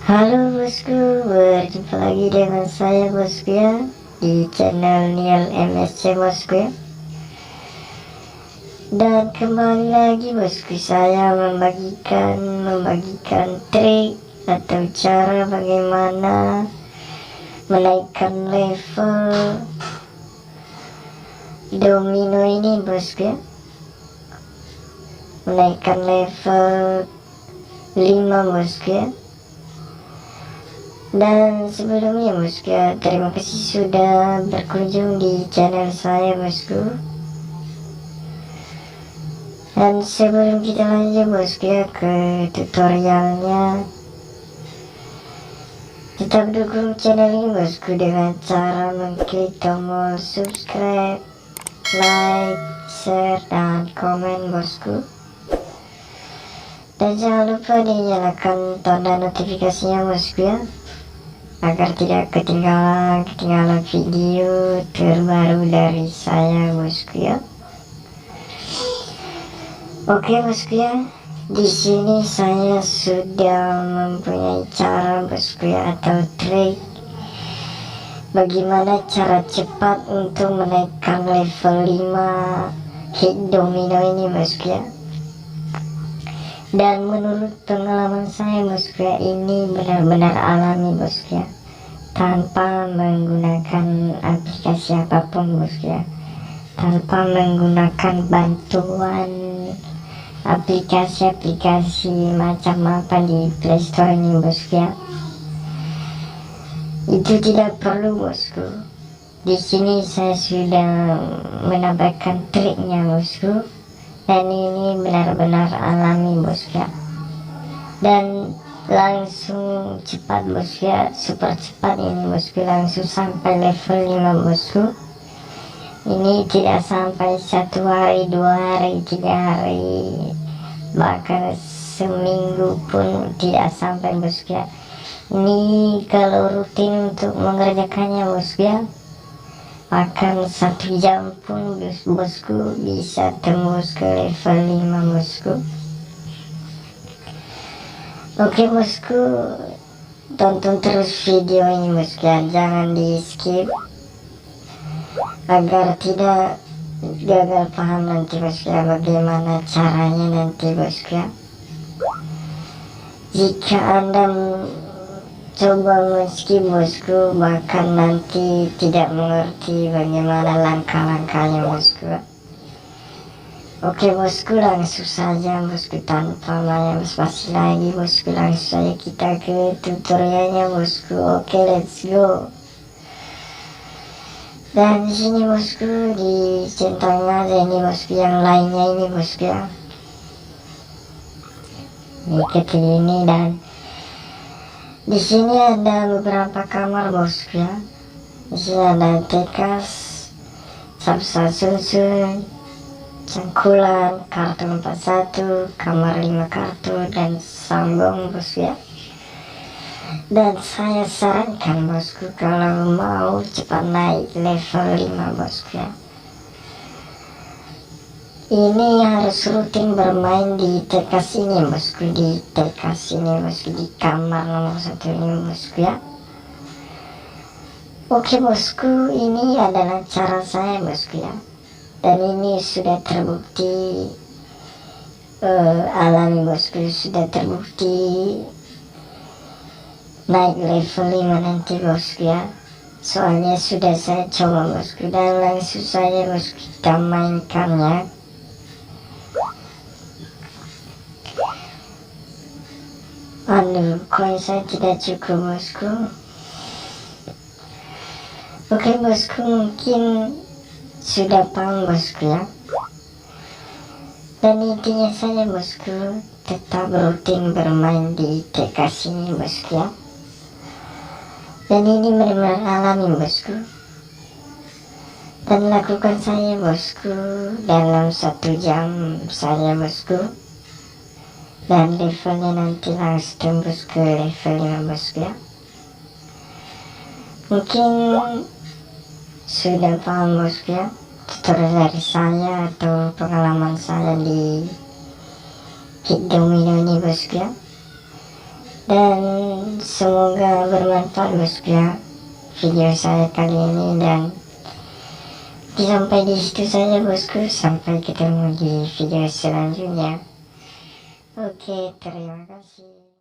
Halo bosku, berjumpa lagi dengan saya bosku ya, di channel Niel MSC bosku ya. Dan kembali lagi bosku, saya membagikan trik atau cara bagaimana menaikkan level domino ini bosku ya. Menaikkan level 5 bosku ya. Dan sebelumnya bosku ya, terima kasih sudah berkunjung di channel saya bosku. Dan sebelum kita lanjut bosku ya ke tutorialnya, tetap dukung channel ini bosku dengan cara mengklik tombol subscribe, like, share, dan komen bosku. Dan jangan lupa dinyalakan tanda notifikasinya bosku ya, agar tidak ketinggalan video terbaru dari saya bosku ya. Oke bosku ya, di sini saya sudah mempunyai cara bosku ya, atau trik bagaimana cara cepat untuk menaikkan level 5 hit domino ini bosku ya. Dan menurut pengalaman saya bosku ya, ini benar-benar alami bosku ya, tanpa menggunakan aplikasi apapun bosku ya, tanpa menggunakan bantuan aplikasi-aplikasi macam apa di Play Store ini bosku ya. Itu tidak perlu bosku. Di sini saya sudah menambahkan triknya bosku, dan ini benar-benar alami bosku ya. Dan langsung cepat bosku ya, super cepat ini bosku, langsung sampai level 5 bosku. Ini tidak sampai 1 hari, 2 hari, 3 hari, bahkan seminggu pun tidak sampai bosku ya. Ini kalau rutin untuk mengerjakannya bosku ya, bahkan 1 jam pun bosku bisa tembus ke level 5 bosku. Oke bosku, tonton terus video ini bosku ya, jangan di skip agar tidak gagal paham nanti bosku ya, bagaimana caranya nanti bosku ya. Jika anda coba men-skip bosku, bahkan nanti tidak mengerti bagaimana langkah-langkahnya bosku. Oke bosku, langsung saja bosku, tanpa banyak basa-basi lagi bosku, langsung saja kita ke tutorialnya bosku. Oke, let's go. Dan di sini bosku, di centangnya ada ini bosku, yang lainnya ini bosku ya. Ini kecil ini, dan di sini ada beberapa kamar bosku ya. Di sini ada tekas, sapsa susun, cangkulan, kartu 41, kamar 5 kartu, dan sambung bosku ya. Dan saya sarankan bosku, kalau mau cepat naik level 5 bosku ya, ini harus rutin bermain di tekas ini bosku, di tekas ini bosku, di kamar nomor 1 ini bosku ya. Oke bosku, ini adalah cara saya bosku ya, dan ini sudah terbukti alami bosku, sudah terbukti naik level 5 nanti bosku ya. Soalnya sudah saya coba bosku, dan langsung saja bosku kita mainkannya. Aduh, koin saya tidak cukup bosku. Oke bosku, mungkin sudah paham bosku ya. Dan intinya saya bosku, tetap rutin bermain di tekas ini bosku ya. Dan ini benar-benar alami bosku, dan lakukan saya bosku dalam 1 jam saya bosku, dan levelnya nanti langsung tembus ke level 5 bosku ya. Mungkin sudah paham bosku ya, tutorial dari saya atau pengalaman saya di hit domino ini bosku ya. dan semoga bermanfaat bosku ya video saya kali ini, dan sampai di situ saja bosku, sampai ketemu di video selanjutnya. Oke, terima kasih.